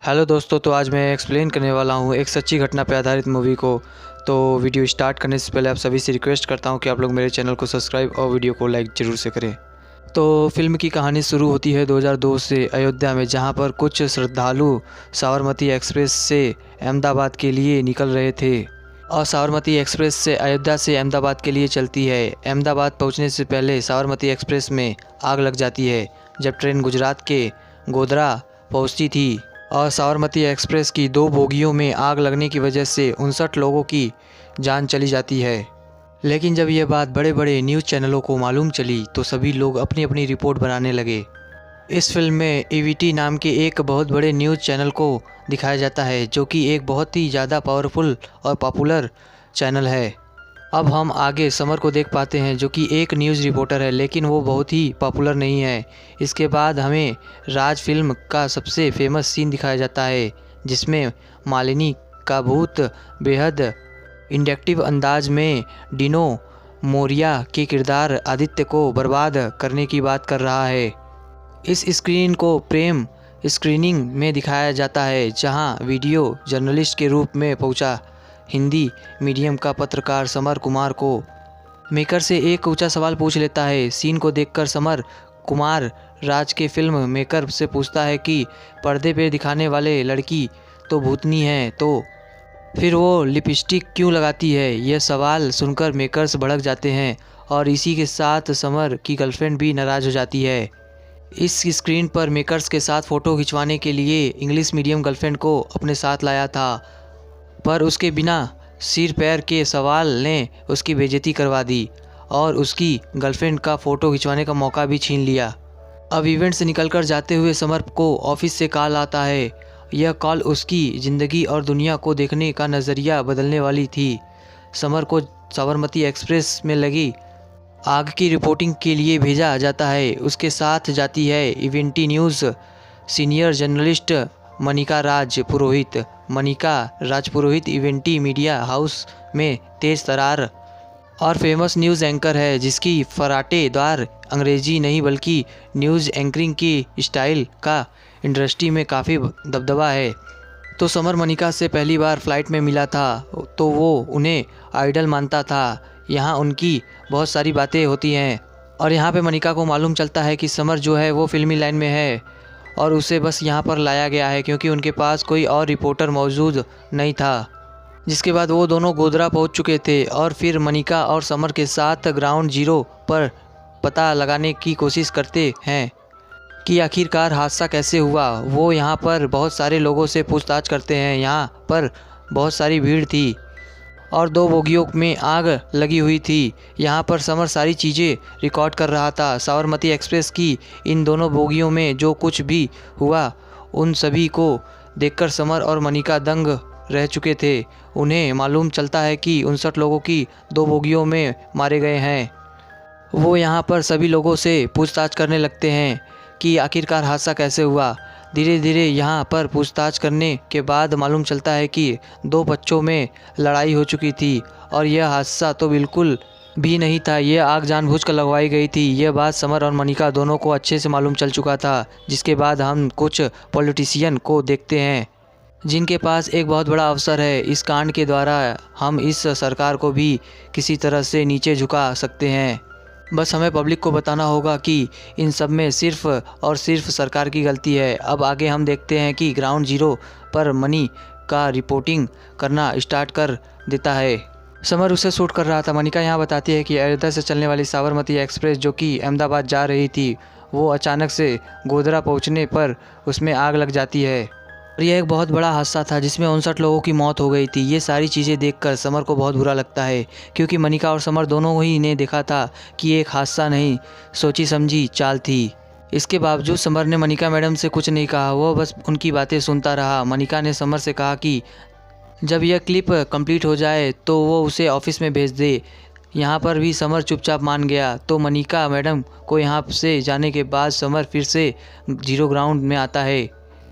Hello दोस्तों, तो आज मैं एक्सप्लेन करने वाला हूँ एक सच्ची घटना पर आधारित मूवी को। तो वीडियो स्टार्ट करने से पहले आप सभी से रिक्वेस्ट करता हूँ कि आप लोग मेरे चैनल को सब्सक्राइब और वीडियो को लाइक ज़रूर से करें। तो फिल्म की कहानी शुरू होती है 2002 से अयोध्या में, जहाँ पर कुछ श्रद्धालु साबरमती एक्सप्रेस से अहमदाबाद के लिए निकल रहे थे। और साबरमती एक्सप्रेस से अयोध्या से अहमदाबाद के लिए चलती है। अहमदाबाद पहुँचने से पहले साबरमती एक्सप्रेस में आग लग जाती है जब ट्रेन गुजरात के गोधरा पहुँचती थी। और साबरमती एक्सप्रेस की 2 बोगियों में आग लगने की वजह से 59 लोगों की जान चली जाती है। लेकिन जब यह बात बड़े बड़े न्यूज़ चैनलों को मालूम चली तो सभी लोग अपनी अपनी रिपोर्ट बनाने लगे। इस फिल्म में ईवीटी नाम के एक बहुत बड़े न्यूज़ चैनल को दिखाया जाता है, जो कि एक बहुत ही ज़्यादा पावरफुल और पॉपुलर चैनल है। अब हम आगे समर को देख पाते हैं, जो कि एक न्यूज़ रिपोर्टर है, लेकिन वो बहुत ही पॉपुलर नहीं है। इसके बाद हमें राज फिल्म का सबसे फेमस सीन दिखाया जाता है, जिसमें मालिनी का भूत बेहद इंडक्टिव अंदाज में डिनो मोरिया के किरदार आदित्य को बर्बाद करने की बात कर रहा है। इस स्क्रीन को प्रेम स्क्रीनिंग में दिखाया जाता है, जहां वीडियो जर्नलिस्ट के रूप में पहुंचा हिंदी मीडियम का पत्रकार समर कुमार को मेकर से एक ऊंचा सवाल पूछ लेता है। सीन को देखकर समर कुमार राज के फिल्म मेकर से पूछता है कि पर्दे पे दिखाने वाले लड़की तो भूतनी है, तो फिर वो लिपस्टिक क्यों लगाती है। यह सवाल सुनकर मेकर्स भड़क जाते हैं और इसी के साथ समर की गर्लफ्रेंड भी नाराज़ हो जाती है। इस स्क्रीन पर मेकर्स के साथ फ़ोटो खिंचवाने के लिए इंग्लिश मीडियम गर्लफ्रेंड को अपने साथ लाया था, पर उसके बिना सिर पैर के सवाल ने उसकी बेइज्जती करवा दी और उसकी गर्लफ्रेंड का फ़ोटो खिंचवाने का मौका भी छीन लिया। अब इवेंट से निकलकर जाते हुए समर को ऑफिस से कॉल आता है। यह कॉल उसकी ज़िंदगी और दुनिया को देखने का नज़रिया बदलने वाली थी। समर को साबरमती एक्सप्रेस में लगी आग की रिपोर्टिंग के लिए भेजा जाता है। उसके साथ जाती है इवेंटी news senior journalist Manika Raj Purohit. Manika Raj Purohit इवेंटी media house में तेज तरार और फेमस न्यूज़ एंकर है, जिसकी फराटेदार अंग्रेजी नहीं बल्कि न्यूज़ एंकरिंग की स्टाइल का इंडस्ट्री में काफ़ी दबदबा है। तो समर मनिका से पहली बार फ्लाइट में मिला था तो वो उन्हें आइडल मानता था। यहाँ उनकी बहुत सारी बातें होती हैं और यहाँ पे मनिका को मालूम चलता है कि समर जो है वो फिल्मी लाइन में है और उसे बस यहाँ पर लाया गया है क्योंकि उनके पास कोई और रिपोर्टर मौजूद नहीं था। जिसके बाद वो दोनों गोधरा पहुँच चुके थे और फिर मनिका और समर के साथ ग्राउंड जीरो पर पता लगाने की कोशिश करते हैं कि आखिरकार हादसा कैसे हुआ। वो यहाँ पर बहुत सारे लोगों से पूछताछ करते हैं। यहाँ पर बहुत सारी भीड़ थी और 2 बोगियों में आग लगी हुई थी। यहाँ पर समर सारी चीज़ें रिकॉर्ड कर रहा था। साबरमती एक्सप्रेस की इन दोनों बोगियों में जो कुछ भी हुआ उन सभी को देखकर समर और मनिका दंग रह चुके थे। उन्हें मालूम चलता है कि 59 लोगों की 2 बोगियों में मारे गए हैं। वो यहाँ पर सभी लोगों से पूछताछ करने लगते हैं कि आखिरकार हादसा कैसे हुआ। धीरे धीरे यहाँ पर पूछताछ करने के बाद मालूम चलता है कि 2 बच्चों में लड़ाई हो चुकी थी और यह हादसा तो बिल्कुल भी नहीं था, यह आग जानबूझकर लगवाई गई थी। यह बात समर और मनिका दोनों को अच्छे से मालूम चल चुका था। जिसके बाद हम कुछ पॉलिटिशियन को देखते हैं जिनके पास एक बहुत बड़ा अवसर है। इस कांड के द्वारा हम इस सरकार को भी किसी तरह से नीचे झुका सकते हैं। बस हमें पब्लिक को बताना होगा कि इन सब में सिर्फ़ और सिर्फ सरकार की गलती है। अब आगे हम देखते हैं कि ग्राउंड जीरो पर मनी का रिपोर्टिंग करना स्टार्ट कर देता है। समर उसे शूट कर रहा था। मनिका यहाँ बताती है कि अयोध्या से चलने वाली साबरमती एक्सप्रेस जो कि अहमदाबाद जा रही थी, वो अचानक से गोधरा पहुँचने पर उसमें आग लग जाती है और यह एक बहुत बड़ा हादसा था जिसमें 59 लोगों की मौत हो गई थी। ये सारी चीज़ें देखकर समर को बहुत बुरा लगता है, क्योंकि मनिका और समर दोनों ही ने देखा था कि एक हादसा नहीं, सोची समझी चाल थी। इसके बावजूद समर ने मनिका मैडम से कुछ नहीं कहा, वो बस उनकी बातें सुनता रहा। मनिका ने समर से कहा कि जब यह क्लिप कंप्लीट हो जाए तो वो उसे ऑफिस में भेज दे। यहाँ पर भी समर चुपचाप मान गया। तो मनिका मैडम को यहाँ से जाने के बाद समर फिर से जीरो ग्राउंड में आता है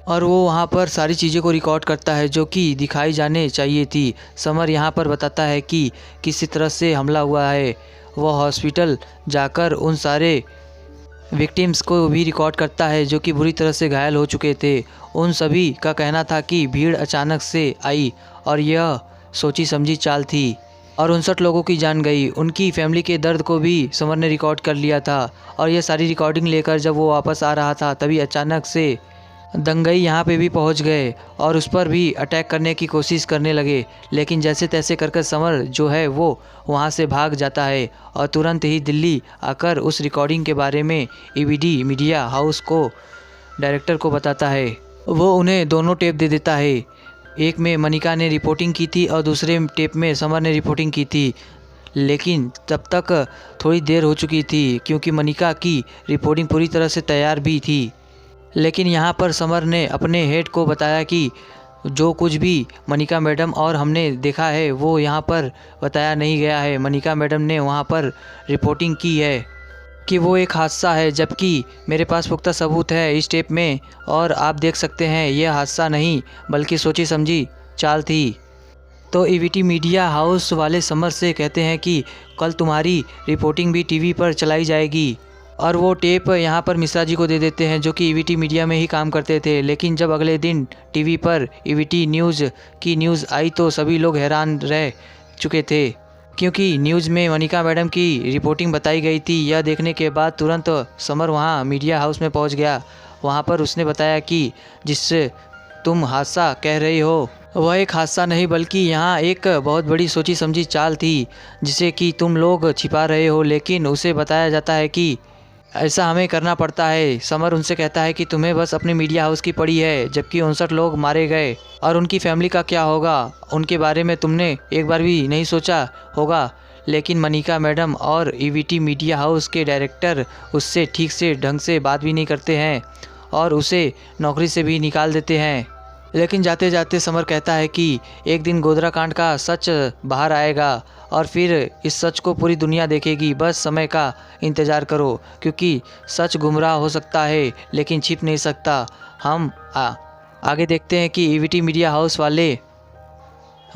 और वो वहाँ पर सारी चीज़ों को रिकॉर्ड करता है जो कि दिखाई जाने चाहिए थी। समर यहाँ पर बताता है कि किसी तरह से हमला हुआ है। वह हॉस्पिटल जाकर उन सारे विक्टिम्स को भी रिकॉर्ड करता है जो कि बुरी तरह से घायल हो चुके थे। उन सभी का कहना था कि भीड़ अचानक से आई और यह सोची समझी चाल थी और 59 लोगों की जान गई। उनकी फैमिली के दर्द को भी समर ने रिकॉर्ड कर लिया था और यह सारी रिकॉर्डिंग लेकर जब वो वापस आ रहा था तभी अचानक से दंगई यहाँ पे भी पहुँच गए और उस पर भी अटैक करने की कोशिश करने लगे। लेकिन जैसे तैसे कर समर जो है वो वहाँ से भाग जाता है और तुरंत ही दिल्ली आकर उस रिकॉर्डिंग के बारे में ईवीडी मीडिया हाउस को डायरेक्टर को बताता है। वो उन्हें दोनों टेप दे देता है। एक में मनिका ने रिपोर्टिंग की थी और दूसरे टेप में समर ने रिपोर्टिंग की थी। लेकिन तब तक थोड़ी देर हो चुकी थी क्योंकि मनिका की रिपोर्टिंग पूरी तरह से तैयार भी थी। लेकिन यहाँ पर समर ने अपने हेड को बताया कि जो कुछ भी मनिका मैडम और हमने देखा है वो यहाँ पर बताया नहीं गया है। मनिका मैडम ने वहाँ पर रिपोर्टिंग की है कि वो एक हादसा है, जबकि मेरे पास पुख्ता सबूत है इस टेप में और आप देख सकते हैं यह हादसा नहीं बल्कि सोची समझी चाल थी। तो ईवीटी मीडिया हाउस वाले समर से कहते हैं कि कल तुम्हारी रिपोर्टिंग भी टीवी पर चलाई जाएगी और वो टेप यहाँ पर मिश्रा जी को दे देते हैं जो कि ईवीटी मीडिया में ही काम करते थे। लेकिन जब अगले दिन टीवी पर ईवीटी न्यूज़ की न्यूज़ आई तो सभी लोग हैरान रह चुके थे क्योंकि न्यूज़ में मनिका मैडम की रिपोर्टिंग बताई गई थी। यह देखने के बाद तुरंत समर वहाँ मीडिया हाउस में पहुँच गया। वहाँ पर उसने बताया कि जिससे तुम हादसा कह रही हो वह एक हादसा नहीं बल्कि यहाँ एक बहुत बड़ी सोची समझी चाल थी जिसे कि तुम लोग छिपा रहे हो। लेकिन उसे बताया जाता है कि ऐसा हमें करना पड़ता है। समर उनसे कहता है कि तुम्हें बस अपने मीडिया हाउस की पड़ी है, जबकि 59 लोग मारे गए और उनकी फैमिली का क्या होगा, उनके बारे में तुमने एक बार भी नहीं सोचा होगा। लेकिन मनिका मैडम और ईवीटी मीडिया हाउस के डायरेक्टर उससे ठीक से ढंग से बात भी नहीं करते हैं और उसे नौकरी से भी निकाल देते हैं। लेकिन जाते जाते समर कहता है कि एक दिन गोधरा कांड का सच बाहर आएगा और फिर इस सच को पूरी दुनिया देखेगी। बस समय का इंतज़ार करो क्योंकि सच गुमराह हो सकता है लेकिन छिप नहीं सकता। हम आगे देखते हैं कि ईवीटी मीडिया हाउस वाले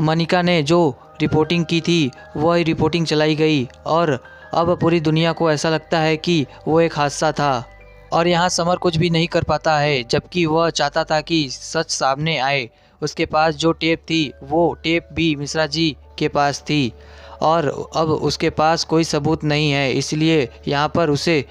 मनिका ने जो रिपोर्टिंग की थी वह रिपोर्टिंग चलाई गई और अब पूरी दुनिया को ऐसा लगता है कि वो एक हादसा था और यहाँ समर कुछ भी नहीं कर पाता है, जबकि वह चाहता था कि सच सामने आए। उसके पास जो टेप थी वो टेप भी मिश्रा जी के पास थी और अब उसके पास कोई सबूत नहीं है, इसलिए यहाँ पर उसे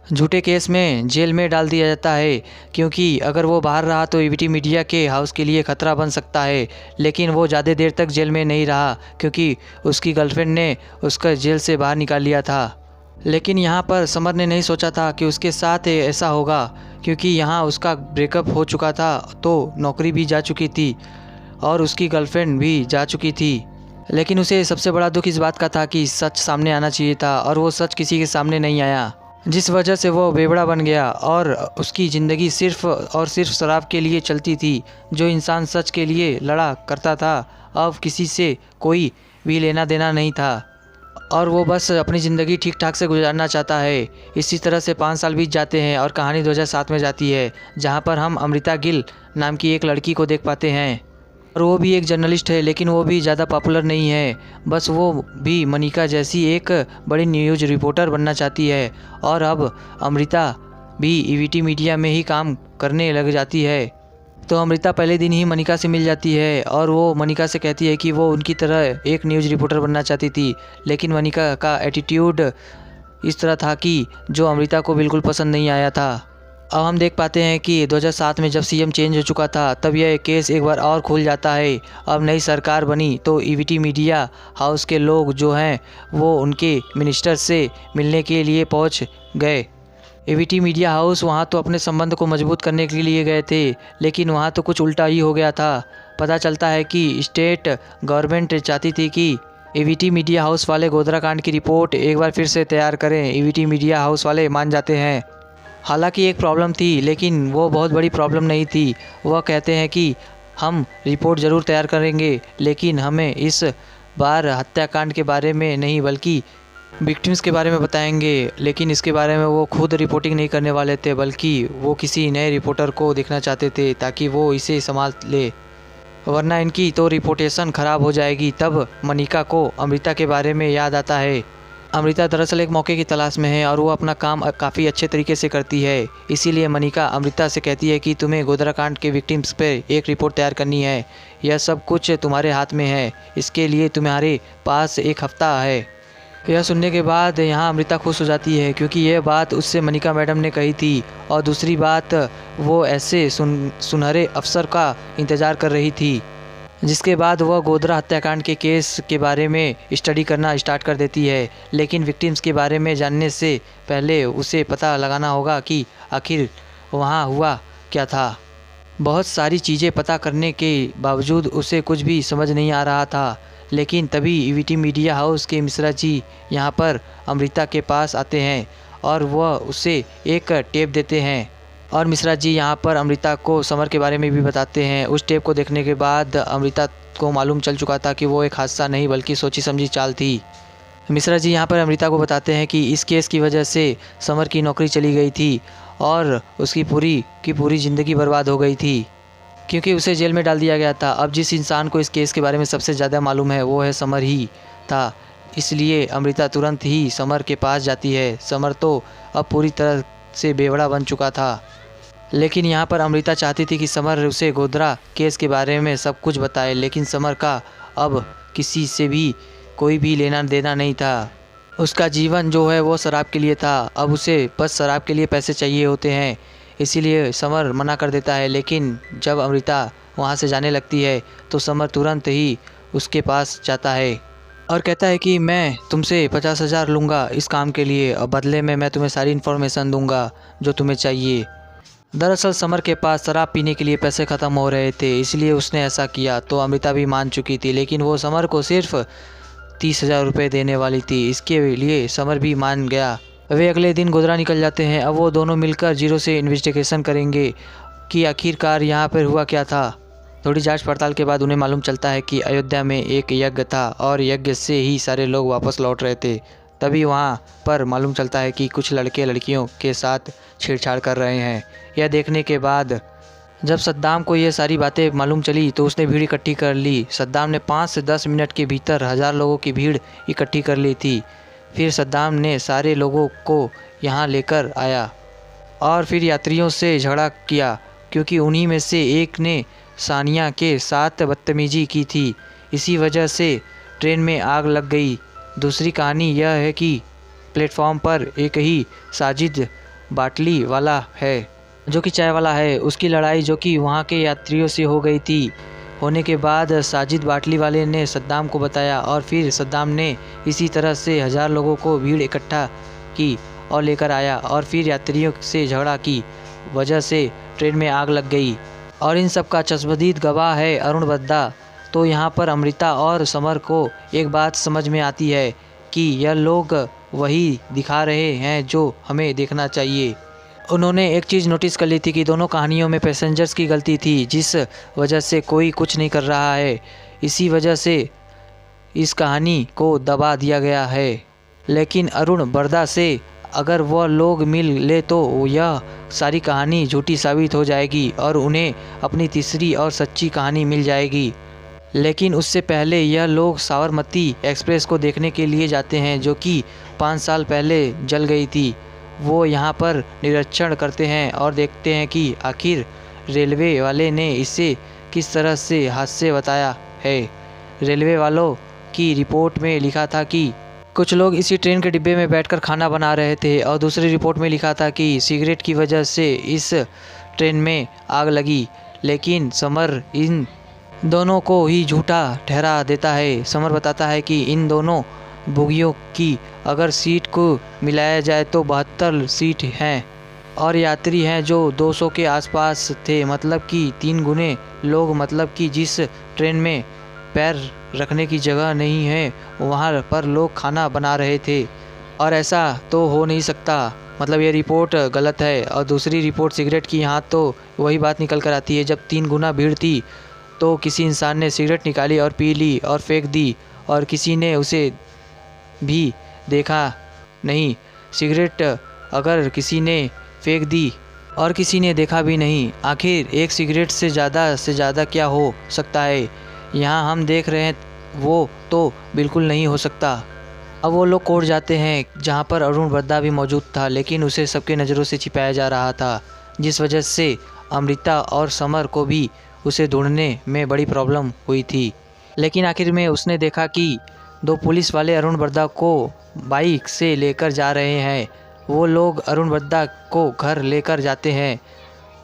झूठे केस में जेल में डाल दिया जाता है क्योंकि अगर वो बाहर रहा तो ईवीटी मीडिया के हाउस के लिए ख़तरा बन सकता है। लेकिन वो ज़्यादा देर तक जेल में नहीं रहा क्योंकि उसकी गर्लफ्रेंड ने उसका जेल से बाहर निकाल लिया था। लेकिन यहाँ पर समर ने नहीं सोचा था कि उसके साथ ऐसा होगा क्योंकि यहाँ उसका ब्रेकअप हो चुका था तो नौकरी भी जा चुकी थी और उसकी गर्लफ्रेंड भी जा चुकी थी। लेकिन उसे सबसे बड़ा दुख इस बात का था कि सच सामने आना चाहिए था और वो सच किसी के सामने नहीं आया, जिस वजह से वो बेवड़ा बन गया और उसकी ज़िंदगी सिर्फ़ और सिर्फ शराब के लिए चलती थी। जो इंसान सच के लिए लड़ा करता था अब किसी से कोई भी लेना देना नहीं था और वो बस अपनी ज़िंदगी ठीक ठाक से गुजारना चाहता है। इसी तरह से 5 साल बीत जाते हैं और कहानी 2007 में जाती है जहाँ पर हम अमृता गिल नाम की एक लड़की को देख पाते हैं और वो भी एक जर्नलिस्ट है लेकिन वो भी ज़्यादा पॉपुलर नहीं है। बस वो भी मनिका जैसी एक बड़ी न्यूज़ रिपोर्टर बनना चाहती है और अब अमृता भी ईवीटी मीडिया में ही काम करने लग जाती है। तो अमृता पहले दिन ही मनिका से मिल जाती है और वो मनिका से कहती है कि वो उनकी तरह एक न्यूज़ रिपोर्टर बनना चाहती थी। लेकिन मनिका का एटीट्यूड इस तरह था कि जो अमृता को बिल्कुल पसंद नहीं आया था। अब हम देख पाते हैं कि 2007 में जब सीएम चेंज हो चुका था तब यह केस एक बार और खुल जाता है। अब नई सरकार बनी तो ईवीटी मीडिया हाउस के लोग जो हैं वो उनके मिनिस्टर से मिलने के लिए पहुंच गए। ईवीटी मीडिया हाउस वहां तो अपने संबंध को मजबूत करने के लिए गए थे लेकिन वहां तो कुछ उल्टा ही हो गया था। पता चलता है कि स्टेट गवर्नमेंट चाहती थी कि ईवीटी मीडिया हाउस वाले गोधरा कांड की रिपोर्ट एक बार फिर से तैयार करें। ईवीटी मीडिया हाउस वाले मान जाते हैं। हालांकि एक प्रॉब्लम थी लेकिन वो बहुत बड़ी प्रॉब्लम नहीं थी। वह कहते हैं कि हम रिपोर्ट ज़रूर तैयार करेंगे लेकिन हमें इस बार हत्याकांड के बारे में नहीं बल्कि विक्टिम्स के बारे में बताएंगे। लेकिन इसके बारे में वो खुद रिपोर्टिंग नहीं करने वाले थे बल्कि वो किसी नए रिपोर्टर को देखना चाहते थे ताकि वो इसे संभाल ले, वरना इनकी तो रिपोर्टेशन ख़राब हो जाएगी। तब मनिका को अमृता के बारे में याद आता है अमृता दरअसल एक मौके की तलाश में है और वो अपना काम काफ़ी अच्छे तरीके से करती है। इसीलिए मनिका अमृता से कहती है कि तुम्हें गोधरा कांड के विक्टिम्स पर एक रिपोर्ट तैयार करनी है। यह सब कुछ तुम्हारे हाथ में है, इसके लिए तुम्हारे पास एक हफ्ता है। यह सुनने के बाद यहाँ अमृता खुश हो जाती है क्योंकि यह बात उससे मनिका मैडम ने कही थी और दूसरी बात वो ऐसे सुनहरे अवसर का इंतज़ार कर रही थी जिसके बाद वह गोधरा हत्याकांड के केस के बारे में स्टडी करना स्टार्ट कर देती है। लेकिन विक्टिम्स के बारे में जानने से पहले उसे पता लगाना होगा कि आखिर वहाँ हुआ क्या था। बहुत सारी चीज़ें पता करने के बावजूद उसे कुछ भी समझ नहीं आ रहा था। लेकिन तभी ईवीटी मीडिया हाउस के मिश्रा जी यहाँ पर अमृता के पास आते हैं और वह उसे एक टेप देते हैं और मिश्रा जी यहाँ पर अमृता को समर के बारे में भी बताते हैं। उस टेप को देखने के बाद अमृता को मालूम चल चुका था कि वो एक हादसा नहीं बल्कि सोची समझी चाल थी। मिश्रा जी यहाँ पर अमृता को बताते हैं कि इस केस की वजह से समर की नौकरी चली गई थी और उसकी पूरी ज़िंदगी बर्बाद हो गई थी क्योंकि उसे जेल में डाल दिया गया था। अब जिस इंसान को इस केस के बारे में सबसे ज़्यादा मालूम है वो है समर ही था। इसलिए अमृता तुरंत ही समर के पास जाती है। समर तो अब पूरी तरह से बेवड़ा बन चुका था, लेकिन यहाँ पर अमृता चाहती थी कि समर उसे गोधरा केस के बारे में सब कुछ बताए। लेकिन समर का अब किसी से भी कोई भी लेना देना नहीं था। उसका जीवन जो है वो शराब के लिए था। अब उसे बस शराब के लिए पैसे चाहिए होते हैं, इसीलिए समर मना कर देता है। लेकिन जब अमृता वहाँ से जाने लगती है तो समर तुरंत ही उसके पास जाता है और कहता है कि मैं तुमसे 50,000 लूँगा इस काम के लिए और बदले में मैं तुम्हें सारी इन्फॉर्मेशन दूँगा जो तुम्हें चाहिए। दरअसल समर के पास शराब पीने के लिए पैसे ख़त्म हो रहे थे, इसलिए उसने ऐसा किया। तो अमृता भी मान चुकी थी, लेकिन वो समर को सिर्फ 30,000 रुपये देने वाली थी। इसके लिए समर भी मान गया। वे अगले दिन गोधरा निकल जाते हैं। अब वो दोनों मिलकर जीरो से इन्वेस्टिगेशन करेंगे कि आखिरकार यहाँ पर हुआ क्या था। थोड़ी जांच पड़ताल के बाद उन्हें मालूम चलता है कि अयोध्या में एक यज्ञ था और यज्ञ से ही सारे लोग वापस लौट रहे थे। तभी वहाँ पर मालूम चलता है कि कुछ लड़के लड़कियों के साथ छेड़छाड़ कर रहे हैं। यह देखने के बाद जब सद्दाम को ये सारी बातें मालूम चली तो उसने भीड़ इकट्ठी कर ली। सद्दाम ने 5 से 10 मिनट के भीतर 1000 लोगों की भीड़ इकट्ठी कर ली थी। फिर सद्दाम ने सारे लोगों को यहाँ लेकर आया और फिर यात्रियों से झगड़ा किया क्योंकि उन्हीं में से एक ने सानिया के साथ बदतमीजी की थी। इसी वजह से ट्रेन में आग लग गई। दूसरी कहानी यह है कि प्लेटफॉर्म पर एक ही साजिद बाटली वाला है जो कि चाय वाला है, उसकी लड़ाई जो कि वहाँ के यात्रियों से हो गई थी। होने के बाद साजिद बाटली वाले ने सद्दाम को बताया और फिर सद्दाम ने इसी तरह से 1000 लोगों को भीड़ इकट्ठा की और लेकर आया और फिर यात्रियों से झगड़ा की वजह से ट्रेन में आग लग गई। और इन सब का चश्मदीद गवाह है अरुण बद्दा। तो यहाँ पर अमृता और समर को एक बात समझ में आती है कि यह लोग वही दिखा रहे हैं जो हमें देखना चाहिए। उन्होंने एक चीज़ नोटिस कर ली थी कि दोनों कहानियों में पैसेंजर्स की गलती थी, जिस वजह से कोई कुछ नहीं कर रहा है। इसी वजह से इस कहानी को दबा दिया गया है। लेकिन अरुण बर्दा से अगर वह लोग मिल ले तो यह सारी कहानी झूठी साबित हो जाएगी और उन्हें अपनी तीसरी और सच्ची कहानी मिल जाएगी। लेकिन उससे पहले यह लोग साबरमती एक्सप्रेस को देखने के लिए जाते हैं जो कि 5 साल पहले जल गई थी। वो यहाँ पर निरीक्षण करते हैं और देखते हैं कि आखिर रेलवे वाले ने इसे किस तरह से हादसे बताया है। रेलवे वालों की रिपोर्ट में लिखा था कि कुछ लोग इसी ट्रेन के डिब्बे में बैठकर खाना बना रहे थे और दूसरी रिपोर्ट में लिखा था कि सिगरेट की वजह से इस ट्रेन में आग लगी। लेकिन समर इन दोनों को ही झूठा ठहरा देता है। समर बताता है कि इन दोनों बोगियों की अगर सीट को मिलाया जाए तो 72 सीट हैं और यात्री हैं जो 200 के आसपास थे, मतलब कि 3 गुने लोग। मतलब कि जिस ट्रेन में पैर रखने की जगह नहीं है वहाँ पर लोग खाना बना रहे थे और ऐसा तो हो नहीं सकता। मतलब ये रिपोर्ट गलत है। और दूसरी रिपोर्ट सिगरेट की, यहाँ तो वही बात निकल कर आती है। जब 3 गुना भीड़ थी तो किसी इंसान ने सिगरेट निकाली और पी ली और फेंक दी और किसी ने उसे भी देखा नहीं। सिगरेट अगर किसी ने फेंक दी और किसी ने देखा भी नहीं, आखिर एक सिगरेट से ज़्यादा क्या हो सकता है। यहाँ हम देख रहे हैं वो तो बिल्कुल नहीं हो सकता। अब वो लोग कोर्ट जाते हैं जहाँ पर अरुण बद्दा भी मौजूद था, लेकिन उसे सबके नज़रों से छिपाया जा रहा था, जिस वजह से अमृता और समर को भी उसे ढूंढने में बड़ी प्रॉब्लम हुई थी। लेकिन आखिर में उसने देखा कि 2 पुलिस वाले अरुण बद्दा को बाइक से लेकर जा रहे हैं। वो लोग अरुण बद्दा को घर लेकर जाते हैं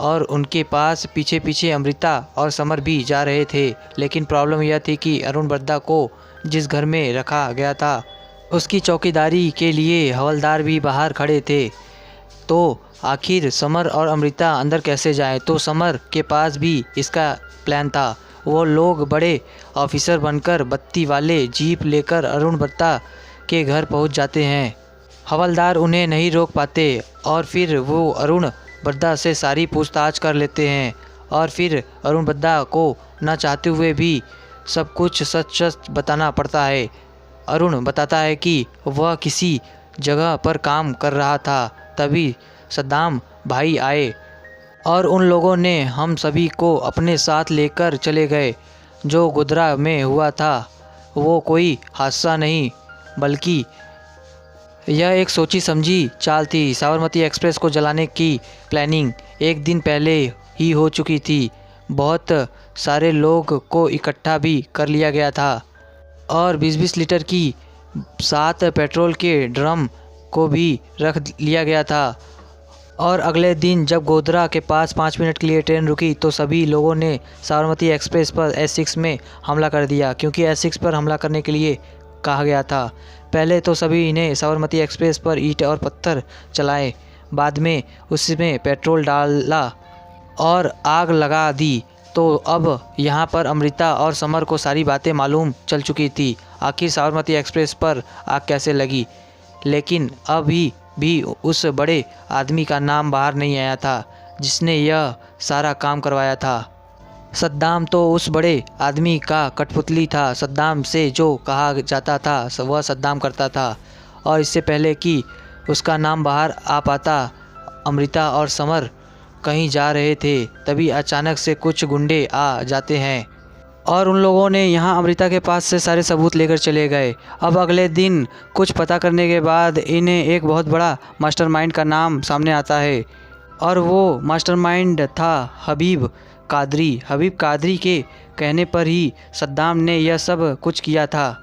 और उनके पास पीछे पीछे अमृता और समर भी जा रहे थे। लेकिन प्रॉब्लम यह थी कि अरुण बद्दा को जिस घर में रखा गया था उसकी चौकीदारी के लिए हवलदार भी बाहर खड़े थे। तो आखिर समर और अमृता अंदर कैसे जाएं? तो समर के पास भी इसका प्लान था। वो लोग बड़े ऑफिसर बनकर बत्ती वाले जीप लेकर अरुण बद्दा के घर पहुंच जाते हैं। हवलदार उन्हें नहीं रोक पाते और फिर वो अरुण बद्दा से सारी पूछताछ कर लेते हैं और फिर अरुण बद्दा को न चाहते हुए भी सब कुछ सच सच बताना पड़ता है। अरुण बताता है कि वह किसी जगह पर काम कर रहा था, तभी सद्दाम भाई आए और उन लोगों ने हम सभी को अपने साथ लेकर चले गए। जो गोधरा में हुआ था वो कोई हादसा नहीं, बल्कि यह एक सोची समझी चाल थी। साबरमती एक्सप्रेस को जलाने की प्लानिंग एक दिन पहले ही हो चुकी थी। बहुत सारे लोग को इकट्ठा भी कर लिया गया था और 20-20 लीटर की 7 पेट्रोल के ड्रम को भी रख लिया गया था। और अगले दिन जब गोधरा के पास 5 मिनट के लिए ट्रेन रुकी तो सभी लोगों ने साबरमती एक्सप्रेस पर S6 में हमला कर दिया, क्योंकि S6 पर हमला करने के लिए कहा गया था। पहले तो सभी ने साबरमती एक्सप्रेस पर ईंट और पत्थर चलाए, बाद में उसमें पेट्रोल डाला और आग लगा दी। तो अब यहाँ पर अमृता और समर को सारी बातें मालूम चल चुकी थी, आखिर साबरमती एक्सप्रेस पर आग कैसे लगी। लेकिन अभी भी उस बड़े आदमी का नाम बाहर नहीं आया था जिसने यह सारा काम करवाया था। सद्दाम तो उस बड़े आदमी का कठपुतली था। सद्दाम से जो कहा जाता था वह सद्दाम करता था। और इससे पहले कि उसका नाम बाहर आ पाता, अमृता और समर कहीं जा रहे थे, तभी अचानक से कुछ गुंडे आ जाते हैं और उन लोगों ने यहाँ अमृता के पास से सारे सबूत लेकर चले गए। अब अगले दिन कुछ पता करने के बाद इन्हें एक बहुत बड़ा मास्टरमाइंड का नाम सामने आता है और वो मास्टरमाइंड था हबीब कादरी। हबीब कादरी के कहने पर ही सद्दाम ने यह सब कुछ किया था।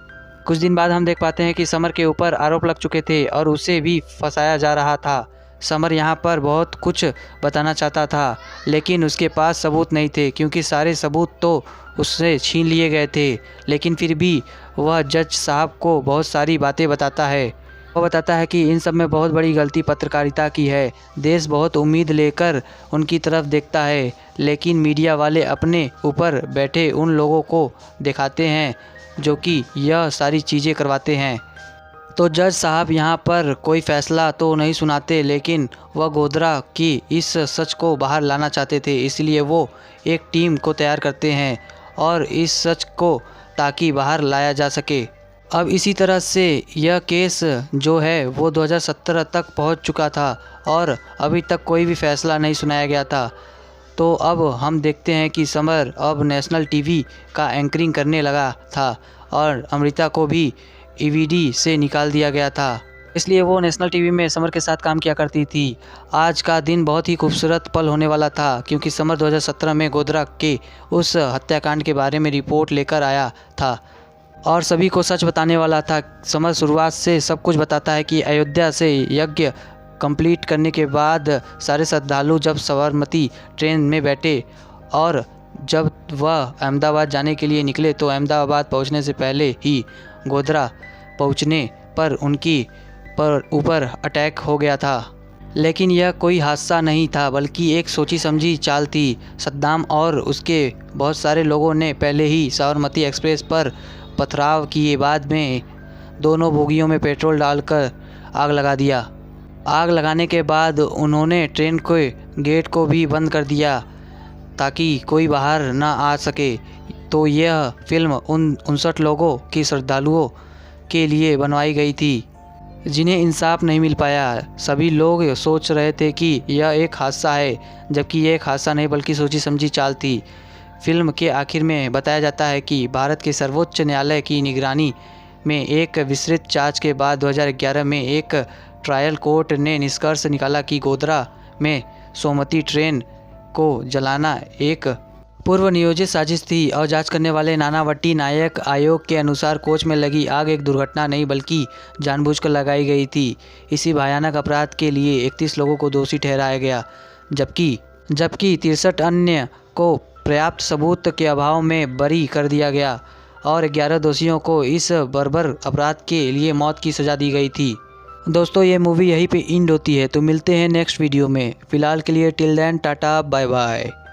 कुछ दिन बाद हम देख पाते हैं कि समर के ऊपर आरोप लग चुके थे और उसे भी फंसाया जा रहा था। समर यहाँ पर बहुत कुछ बताना चाहता था, लेकिन उसके पास सबूत नहीं थे, क्योंकि सारे सबूत तो उससे छीन लिए गए थे। लेकिन फिर भी वह जज साहब को बहुत सारी बातें बताता है। वह बताता है कि इन सब में बहुत बड़ी गलती पत्रकारिता की है। देश बहुत उम्मीद लेकर उनकी तरफ देखता है, लेकिन मीडिया वाले अपने ऊपर बैठे उन लोगों को दिखाते हैं जो कि यह सारी चीज़ें करवाते हैं। तो जज साहब यहाँ पर कोई फ़ैसला तो नहीं सुनाते, लेकिन वह गोधरा की इस सच को बाहर लाना चाहते थे, इसलिए वो एक टीम को तैयार करते हैं और इस सच को ताकि बाहर लाया जा सके। अब इसी तरह से यह केस जो है वो 2017 तक पहुंच चुका था और अभी तक कोई भी फ़ैसला नहीं सुनाया गया था। तो अब हम देखते हैं कि समर अब नेशनल टीवी का एंकरिंग करने लगा था और अमृता को भी ईवीडी से निकाल दिया गया था, इसलिए वो नेशनल टीवी में समर के साथ काम किया करती थी। आज का दिन बहुत ही खूबसूरत पल होने वाला था, क्योंकि समर 2017 में गोधरा के उस हत्याकांड के बारे में रिपोर्ट लेकर आया था और सभी को सच बताने वाला था। समर शुरुआत से सब कुछ बताता है कि अयोध्या से यज्ञ कंप्लीट करने के बाद सारे श्रद्धालु जब साबरमती ट्रेन में बैठे और जब वह अहमदाबाद जाने के लिए निकले तो अहमदाबाद पहुंचने से पहले ही गोधरा पहुंचने पर उनकी ऊपर अटैक हो गया था। लेकिन यह कोई हादसा नहीं था, बल्कि एक सोची समझी चाल थी। सद्दाम और उसके बहुत सारे लोगों ने पहले ही साबरमती एक्सप्रेस पर पथराव किए, बाद में दोनों बोगियों में पेट्रोल डालकर आग लगा दिया। आग लगाने के बाद उन्होंने ट्रेन के गेट को भी बंद कर दिया ताकि कोई बाहर ना आ सके। तो यह फिल्म उन 59 लोगों की श्रद्धालुओं के लिए बनवाई गई थी जिन्हें इंसाफ नहीं मिल पाया। सभी लोग सोच रहे थे कि यह एक हादसा है, जबकि यह एक हादसा नहीं बल्कि सोची समझी चाल थी। फिल्म के आखिर में बताया जाता है कि भारत के सर्वोच्च न्यायालय की निगरानी में एक विस्तृत जांच के बाद 2011 में एक ट्रायल कोर्ट ने निष्कर्ष निकाला कि गोधरा में सोमती ट्रेन को जलाना एक पूर्व नियोजित साजिश थी और जांच करने वाले नानावटी नायक आयोग के अनुसार कोच में लगी आग एक दुर्घटना नहीं बल्कि जानबूझकर लगाई गई थी। इसी भयानक अपराध के लिए 31 लोगों को दोषी ठहराया गया, जबकि 63 अन्य को पर्याप्त सबूत के अभाव में बरी कर दिया गया और 11 दोषियों को इस बर्बर अपराध के लिए मौत की सज़ा दी गई थी। दोस्तों, ये मूवी यहीं पे एंड होती है, तो मिलते हैं नेक्स्ट वीडियो में। फ़िलहाल के लिए till then tata bye bye.